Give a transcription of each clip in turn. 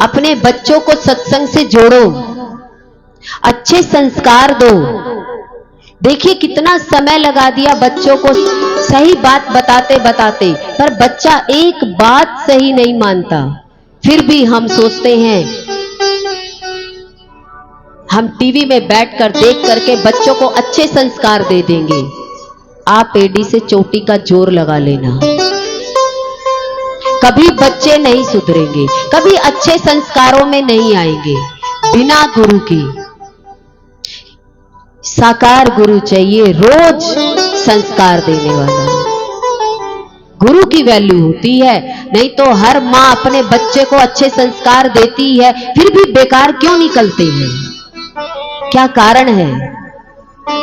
अपने बच्चों को सत्संग से जोड़ो, अच्छे संस्कार दो। देखिए कितना समय लगा दिया बच्चों को सही बात बताते बताते, पर बच्चा एक बात सही नहीं मानता। फिर भी हम सोचते हैं हम टीवी में बैठकर देख करके बच्चों को अच्छे संस्कार दे देंगे। आप एड़ी से चोटी का जोर लगा लेना, कभी बच्चे नहीं सुधरेंगे, कभी अच्छे संस्कारों में नहीं आएंगे। बिना गुरु के साकार गुरु चाहिए, रोज संस्कार देने वाला गुरु की वैल्यू होती है। नहीं तो हर माँ अपने बच्चे को अच्छे संस्कार देती है, फिर भी बेकार क्यों निकलते हैं? क्या कारण है?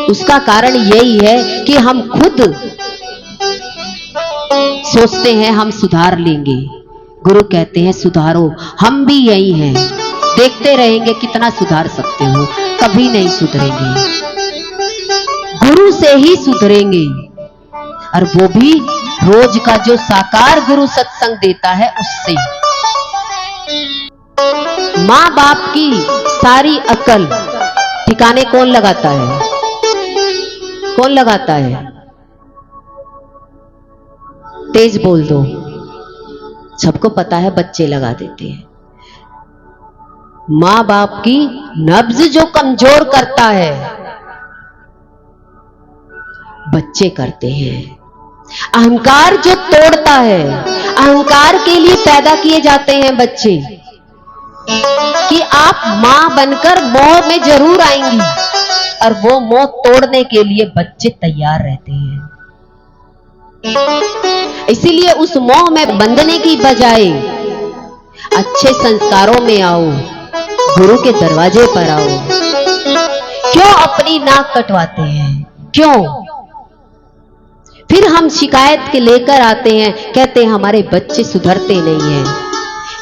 उसका कारण यही है कि हम खुद सोचते हैं हम सुधार लेंगे। गुरु कहते हैं सुधारो, हम भी यही हैं, देखते रहेंगे कितना सुधार सकते हो, कभी नहीं सुधरेंगे। गुरु से ही सुधरेंगे, और वो भी रोज का जो साकार गुरु सत्संग देता है उससे। माँ बाप की सारी अकल ठिकाने कौन लगाता है? कौन लगाता है? तेज बोल दो, सबको पता है बच्चे लगा देते हैं। मां बाप की नब्ज जो कमजोर करता है बच्चे करते हैं। अहंकार जो तोड़ता है, अहंकार के लिए पैदा किए जाते हैं बच्चे कि आप मां बनकर मोह में जरूर आएंगी, और वो मोह तोड़ने के लिए बच्चे तैयार रहते हैं। इसीलिए उस मोह में बंधने की बजाय अच्छे संस्कारों में आओ, गुरु के दरवाजे पर आओ। क्यों अपनी नाक कटवाते हैं? क्यों? फिर हम शिकायत के लेकर आते हैं, कहते हैं हमारे बच्चे सुधरते नहीं हैं।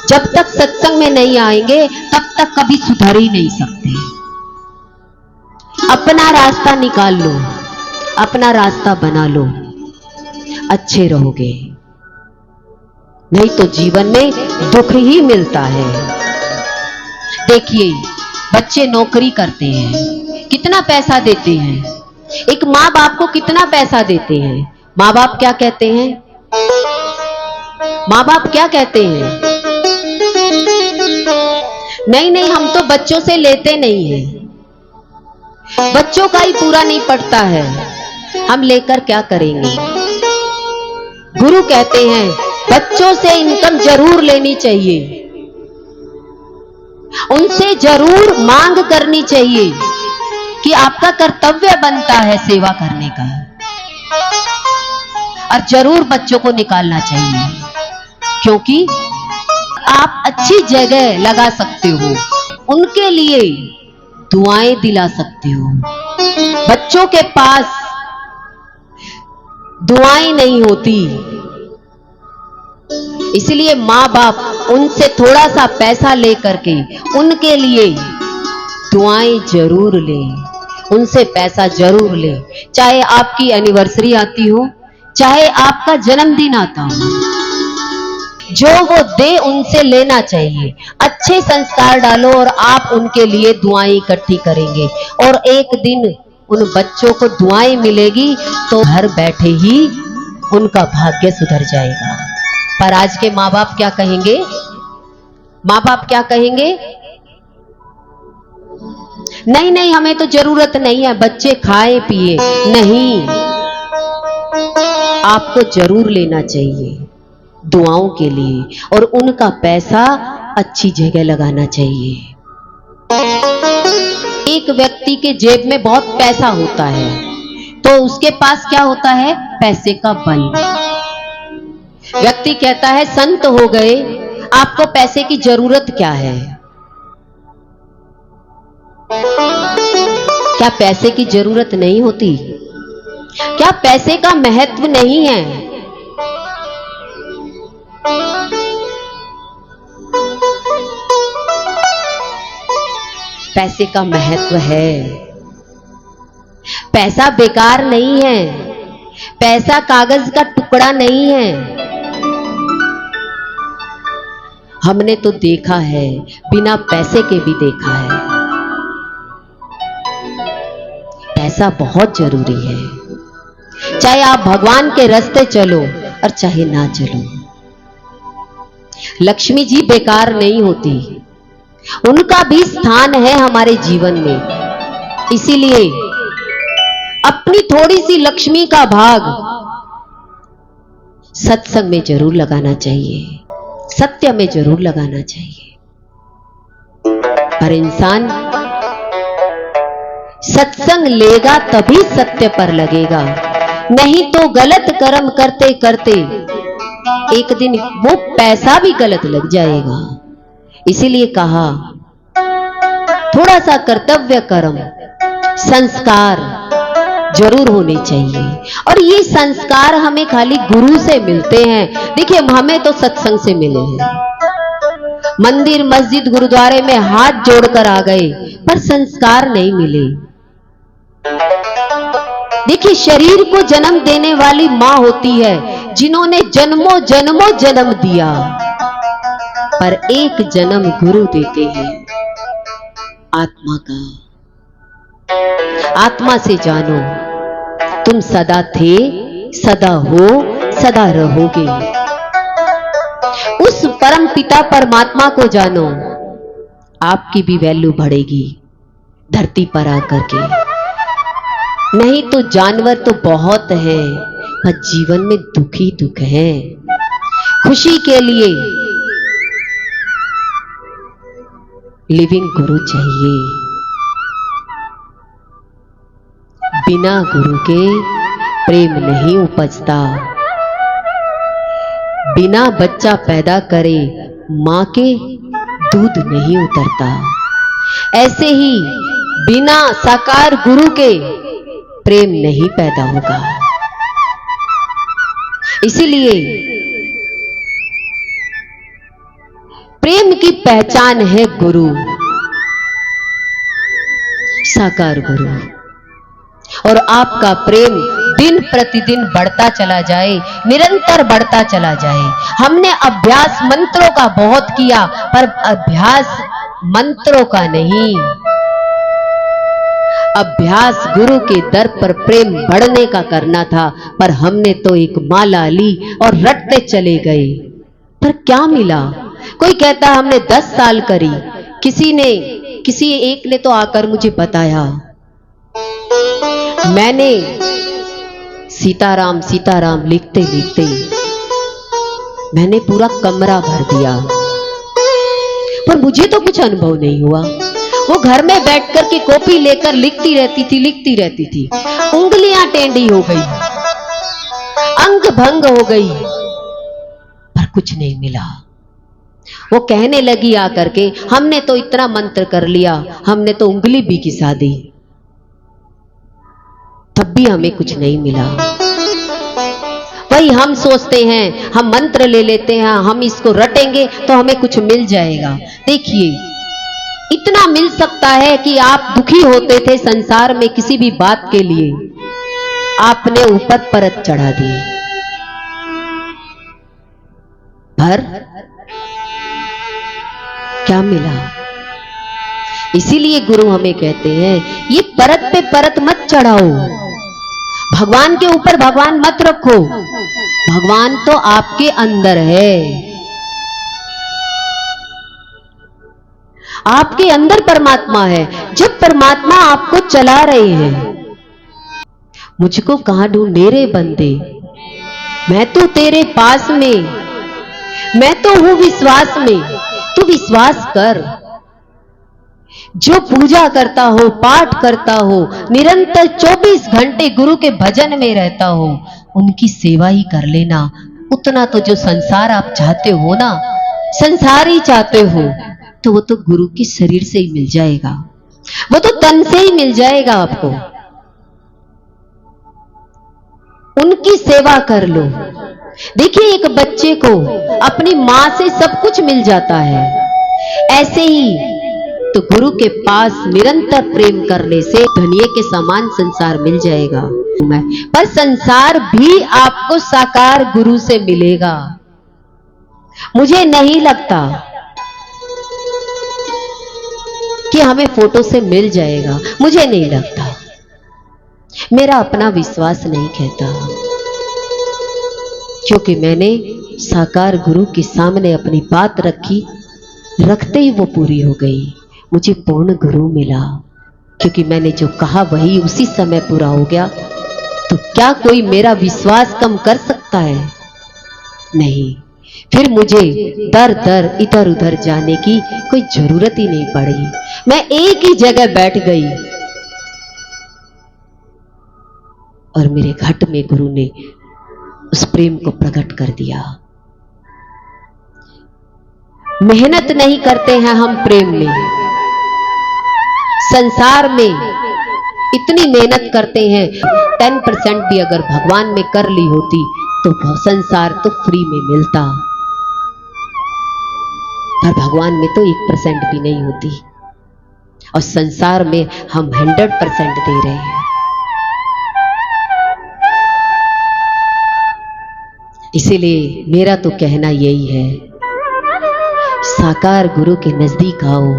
जब तक सत्संग में नहीं आएंगे तब तक कभी सुधर ही नहीं सकते। अपना रास्ता निकाल लो, अपना रास्ता बना लो, अच्छे रहोगे। नहीं तो जीवन में दुख ही मिलता है। देखिए बच्चे नौकरी करते हैं, कितना पैसा देते हैं। एक माँ बाप को कितना पैसा देते हैं। माँ बाप क्या कहते हैं? माँ बाप क्या कहते हैं? नहीं नहीं, हम तो बच्चों से लेते नहीं हैं, बच्चों का ही पूरा नहीं पड़ता है, हम लेकर क्या करेंगे। गुरु कहते हैं बच्चों से इनकम जरूर लेनी चाहिए, उनसे जरूर मांग करनी चाहिए कि आपका कर्तव्य बनता है सेवा करने का, और जरूर बच्चों को निकालना चाहिए, क्योंकि आप अच्छी जगह लगा सकते हो, उनके लिए दुआएं दिला सकते हो। बच्चों के पास दुआएं नहीं होती, इसलिए माँ बाप उनसे थोड़ा सा पैसा लेकर के उनके लिए दुआएं जरूर ले, उनसे पैसा जरूर ले। चाहे आपकी एनिवर्सरी आती हो, चाहे आपका जन्मदिन आता हो, जो वो दे उनसे लेना चाहिए। अच्छे संस्कार डालो और आप उनके लिए दुआएं इकट्ठी करेंगे, और एक दिन उन बच्चों को दुआएं मिलेगी तो घर बैठे ही उनका भाग्य सुधर जाएगा। पर आज के माँ बाप क्या कहेंगे? माँ बाप क्या कहेंगे? नहीं नहीं, हमें तो जरूरत नहीं है, बच्चे खाए पिए। नहीं, आपको जरूर लेना चाहिए दुआओं के लिए, और उनका पैसा अच्छी जगह लगाना चाहिए। एक व्यक्ति के जेब में बहुत पैसा होता है तो उसके पास क्या होता है? पैसे का बल। व्यक्ति कहता है संत हो गए, आपको पैसे की जरूरत क्या है? क्या पैसे की जरूरत नहीं होती? क्या पैसे का महत्व नहीं है? पैसे का महत्व है। पैसा बेकार नहीं है, पैसा कागज का टुकड़ा नहीं है। हमने तो देखा है, बिना पैसे के भी देखा है। पैसा बहुत जरूरी है, चाहे आप भगवान के रास्ते चलो और चाहे ना चलो। लक्ष्मी जी बेकार नहीं होती, उनका भी स्थान है हमारे जीवन में। इसीलिए अपनी थोड़ी सी लक्ष्मी का भाग सत्संग में जरूर लगाना चाहिए, सत्य में जरूर लगाना चाहिए। पर इंसान सत्संग लेगा तभी सत्य पर लगेगा, नहीं तो गलत कर्म करते करते एक दिन वो पैसा भी गलत लग जाएगा। इसीलिए कहा थोड़ा सा कर्तव्य कर्म संस्कार जरूर होने चाहिए। और ये संस्कार हमें खाली गुरु से मिलते हैं। देखिए हमें तो सत्संग से मिले हैं, मंदिर मस्जिद गुरुद्वारे में हाथ जोड़कर आ गए, पर संस्कार नहीं मिले। देखिए शरीर को जन्म देने वाली मां होती है जिन्होंने जन्मों जन्मों जन्म दिया, पर एक जन्म गुरु देते हैं आत्मा का। आत्मा से जानो तुम सदा थे, सदा हो, सदा रहोगे। उस परम पिता परमात्मा को जानो, आपकी भी वैल्यू बढ़ेगी धरती पर आकर के। नहीं तो जानवर तो बहुत हैं, पर जीवन में दुख ही दुख है। खुशी के लिए लिविंग गुरु चाहिए। बिना गुरु के प्रेम नहीं उपजता। बिना बच्चा पैदा करे मां के दूध नहीं उतरता। ऐसे ही बिना साकार गुरु के प्रेम नहीं पैदा होगा। इसीलिए प्रेम की पहचान है गुरु, साकार गुरु। और आपका प्रेम दिन प्रतिदिन बढ़ता चला जाए, निरंतर बढ़ता चला जाए। हमने अभ्यास मंत्रों का बहुत किया, पर अभ्यास मंत्रों का नहीं, अभ्यास गुरु के दर पर प्रेम बढ़ने का करना था। पर हमने तो एक माला ली और रटते चले गए, पर क्या मिला? कोई कहता हमने 10 साल करी, किसी एक ने तो आकर मुझे बताया, मैंने सीताराम सीताराम लिखते लिखते मैंने पूरा कमरा भर दिया, पर मुझे तो कुछ अनुभव नहीं हुआ। वो घर में बैठकर के कॉपी लेकर लिखती रहती थी। उंगलियां टेढ़ी हो गई, अंग भंग हो गई, पर कुछ नहीं मिला। वो कहने लगी आकर के, हमने तो इतना मंत्र कर लिया, हमने तो उंगली भी घिसा दी, तब भी हमें कुछ नहीं मिला। वही हम सोचते हैं, हम मंत्र ले लेते हैं, हम इसको रटेंगे तो हमें कुछ मिल जाएगा। देखिए इतना मिल सकता है कि आप दुखी होते थे संसार में किसी भी बात के लिए, आपने ऊपर परत चढ़ा दी, पर क्या मिला? इसीलिए गुरु हमें कहते हैं ये परत पे परत मत चढ़ाओ, भगवान के ऊपर भगवान मत रखो। भगवान तो आपके अंदर है, आपके अंदर परमात्मा है। जब परमात्मा आपको चला रहे हैं, मुझको कहां ढूंढे रे बंदे, मैं तो तेरे पास में, मैं तो हूं विश्वास में, तू विश्वास कर। जो पूजा करता हो, पाठ करता हो, निरंतर 24 घंटे गुरु के भजन में रहता हो, उनकी सेवा ही कर लेना। उतना तो जो संसार आप चाहते हो ना, संसार ही चाहते हो, तो वो तो गुरु के शरीर से ही मिल जाएगा, वो तो तन से ही मिल जाएगा आपको। उनकी सेवा कर लो। देखिए एक बच्चे को अपनी मां से सब कुछ मिल जाता है, ऐसे ही तो गुरु के पास निरंतर प्रेम करने से धनिये के समान संसार मिल जाएगा। पर संसार भी आपको साकार गुरु से मिलेगा। मुझे नहीं लगता कि हमें फोटो से मिल जाएगा, मुझे नहीं लगता। मेरा अपना विश्वास नहीं कहता, क्योंकि मैंने साकार गुरु के सामने अपनी बात रखी, रखते ही वो पूरी हो गई। मुझे पूर्ण गुरु मिला, क्योंकि मैंने जो कहा वही उसी समय पूरा हो गया। तो क्या कोई मेरा विश्वास कम कर सकता है? नहीं। फिर मुझे दर दर इधर उधर जाने की कोई जरूरत ही नहीं पड़ी। मैं एक ही जगह बैठ गई और मेरे घट में गुरु ने उस प्रेम को प्रकट कर दिया। मेहनत नहीं करते हैं हम प्रेम में, संसार में इतनी मेहनत करते हैं। 10% भी अगर भगवान में कर ली होती तो संसार तो फ्री में मिलता, पर भगवान में तो 1% भी नहीं होती, और संसार में हम 100% दे रहे हैं। इसीलिए मेरा तो कहना यही है, साकार गुरु के नजदीक आओ,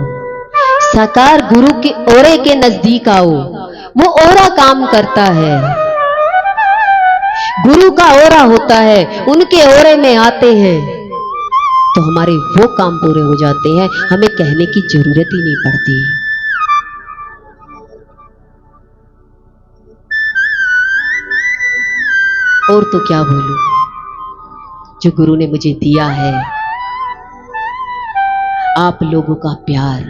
साकार गुरु के ओरे के नजदीक आओ। वो ओरा काम करता है, गुरु का ओरा होता है। उनके ओरे में आते हैं तो हमारे वो काम पूरे हो जाते हैं, हमें कहने की जरूरत ही नहीं पड़ती। और तो क्या बोलूं, जो गुरु ने मुझे दिया है, आप लोगों का प्यार,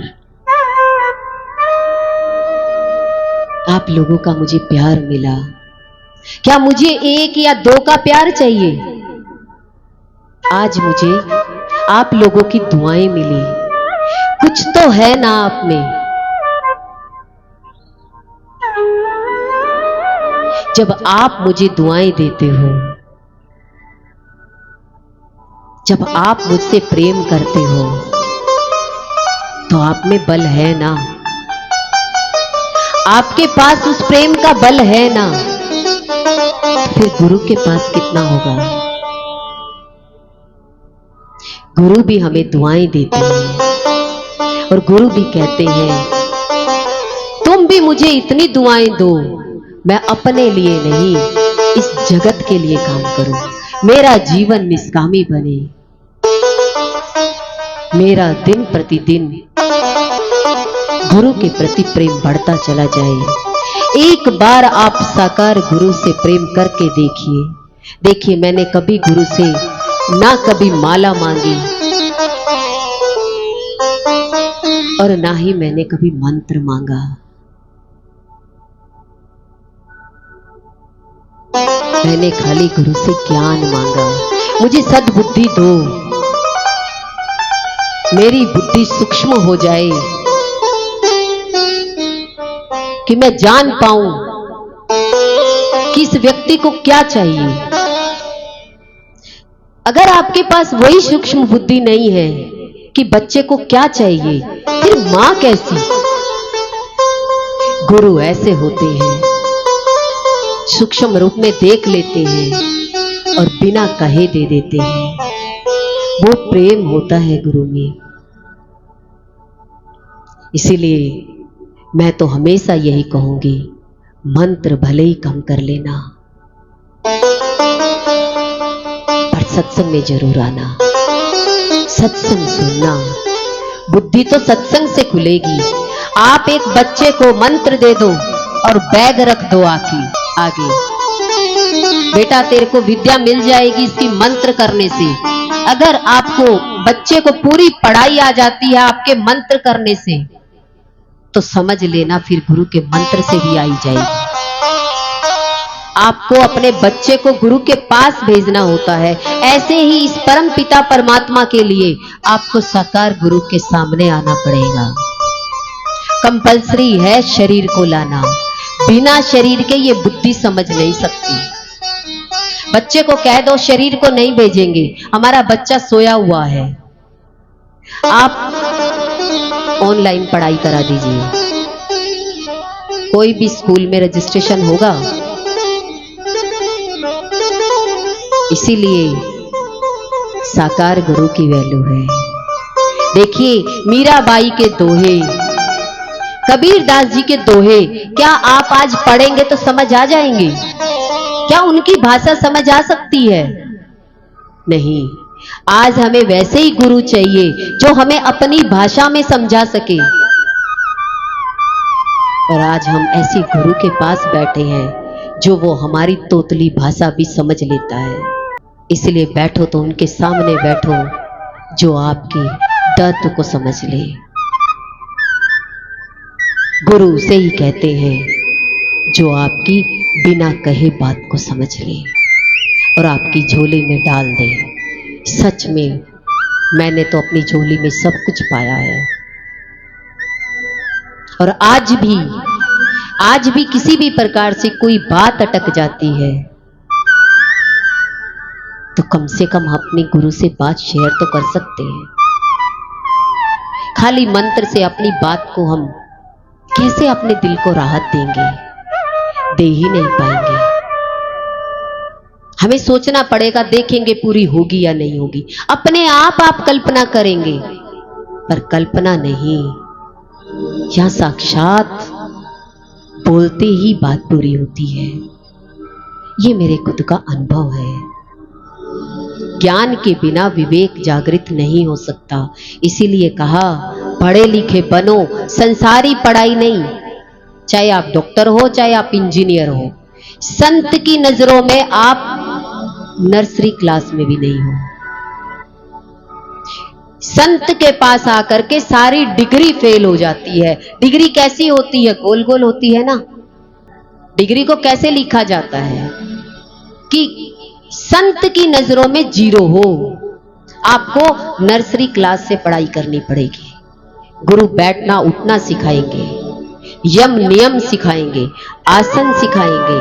आप लोगों का मुझे प्यार मिला। क्या मुझे 1 या 2 का प्यार चाहिए? आज मुझे आप लोगों की दुआएं मिली। कुछ तो है ना आप में। जब आप मुझे दुआएं देते हो, जब आप मुझसे प्रेम करते हो, तो आप में बल है ना। आपके पास उस प्रेम का बल है ना, फिर गुरु के पास कितना होगा। गुरु भी हमें दुआएं देते हैं, और गुरु भी कहते हैं तुम भी मुझे इतनी दुआएं दो, मैं अपने लिए नहीं इस जगत के लिए काम करूं, मेरा जीवन निष्कामी बने, मेरा दिन प्रतिदिन गुरु के प्रति प्रेम बढ़ता चला जाए। एक बार आप साकार गुरु से प्रेम करके देखिए। देखिए, मैंने कभी गुरु से ना कभी माला मांगी, और ना ही मैंने कभी मंत्र मांगा। मैंने खाली गुरु से ज्ञान मांगा, मुझे सद्बुद्धि दो, मेरी बुद्धि सूक्ष्म हो जाए कि मैं जान पाऊं कि इस व्यक्ति को क्या चाहिए। अगर आपके पास वही सूक्ष्म बुद्धि नहीं है कि बच्चे को क्या चाहिए, फिर मां कैसी? गुरु ऐसे होते हैं, सूक्ष्म रूप में देख लेते हैं और बिना कहे दे देते हैं। वो प्रेम होता है गुरु में। इसीलिए मैं तो हमेशा यही कहूंगी, मंत्र भले ही कम कर लेना, पर सत्संग में जरूर आना, सत्संग सुनना। बुद्धि तो सत्संग से खुलेगी। आप एक बच्चे को मंत्र दे दो और बैग रख दो आगे, बेटा तेरे को विद्या मिल जाएगी इसकी मंत्र करने से। अगर आपको बच्चे को पूरी पढ़ाई आ जाती है आपके मंत्र करने से, तो समझ लेना फिर गुरु के मंत्र से भी आई जाएगी। आपको अपने बच्चे को गुरु के पास भेजना होता है। ऐसे ही इस परम पिता परमात्मा के लिए आपको साकार गुरु के सामने आना पड़ेगा। कंपल्सरी है शरीर को लाना, बिना शरीर के ये बुद्धि समझ नहीं सकती। बच्चे को कह दो शरीर को नहीं भेजेंगे, हमारा बच्चा सोया हुआ है, आप ऑनलाइन पढ़ाई करा दीजिए। कोई भी स्कूल में रजिस्ट्रेशन होगा। इसीलिए साकार गुरु की वैल्यू है। देखिए मीराबाई के दोहे, कबीर दास जी के दोहे क्या आप आज पढ़ेंगे तो समझ आ जाएंगे? क्या उनकी भाषा समझ आ सकती है? नहीं। आज हमें वैसे ही गुरु चाहिए जो हमें अपनी भाषा में समझा सके। और आज हम ऐसी गुरु के पास बैठे हैं जो वो हमारी तोतली भाषा भी समझ लेता है। इसलिए बैठो तो उनके सामने बैठो जो आपकी दर्द को समझ ले। गुरु उसे ही कहते हैं जो आपकी बिना कहे बात को समझ ले और आपकी झोली में डाल दे। सच में मैंने तो अपनी झोली में सब कुछ पाया है। और आज भी किसी भी प्रकार से कोई बात अटक जाती है तो कम से कम अपने गुरु से बात शेयर तो कर सकते हैं। खाली मंत्र से अपनी बात को हम कैसे अपने दिल को राहत देंगे? दे ही नहीं पाएंगे। हमें सोचना पड़ेगा, देखेंगे पूरी होगी या नहीं होगी। अपने आप कल्पना करेंगे, पर कल्पना नहीं, यहां साक्षात बोलते ही बात पूरी होती है। ये मेरे खुद का अनुभव है। ज्ञान के बिना विवेक जागृत नहीं हो सकता। इसीलिए कहा पढ़े लिखे बनो, संसारी पढ़ाई नहीं। चाहे आप डॉक्टर हो, चाहे आप इंजीनियर हो, संत की नजरों में आप नर्सरी क्लास में भी नहीं हो। संत के पास आकर के सारी डिग्री फेल हो जाती है। डिग्री कैसी होती है? गोल गोल होती है ना। डिग्री को कैसे लिखा जाता है कि संत की नजरों में जीरो हो। आपको नर्सरी क्लास से पढ़ाई करनी पड़ेगी। गुरु बैठना उठना सिखाएंगे, यम नियम सिखाएंगे, आसन सिखाएंगे,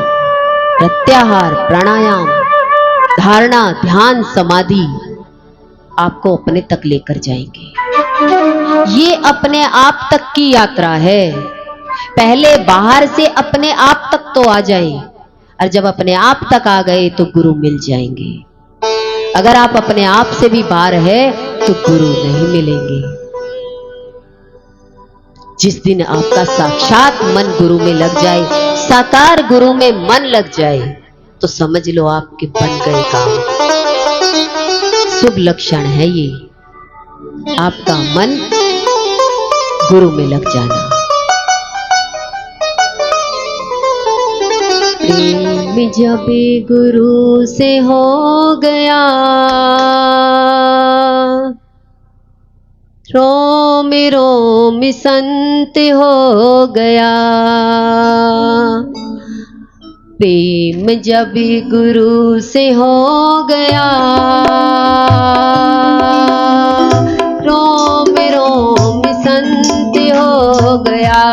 प्रत्याहार, प्राणायाम, धारणा, ध्यान, समाधि आपको अपने तक लेकर जाएंगे। ये अपने आप तक की यात्रा है। पहले बाहर से अपने आप तक तो आ जाए, और जब अपने आप तक आ गए तो गुरु मिल जाएंगे। अगर आप अपने आप से भी बाहर है तो गुरु नहीं मिलेंगे। जिस दिन आपका साक्षात मन गुरु में लग जाए, साकार गुरु में मन लग जाए, तो समझ लो आपके बन गए काम। शुभ लक्षण है ये, आपका मन गुरु में लग जाना। प्रेम जब गुरु से हो गया, रोम रोम संत हो गया। प्रेम जब गुरु से हो गया, रोम रोम संत हो गया।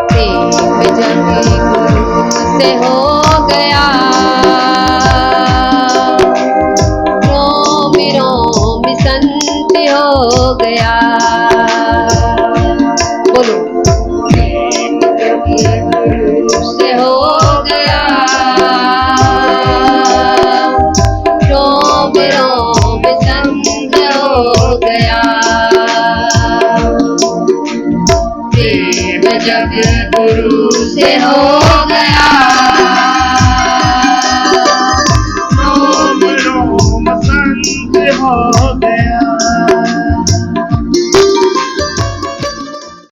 प्रेम जब गुरु से हो गया, रोम रोम संत हो गया। बोलो से हो गया, रोम रोम संत हो गया। प्रेम जब गुरु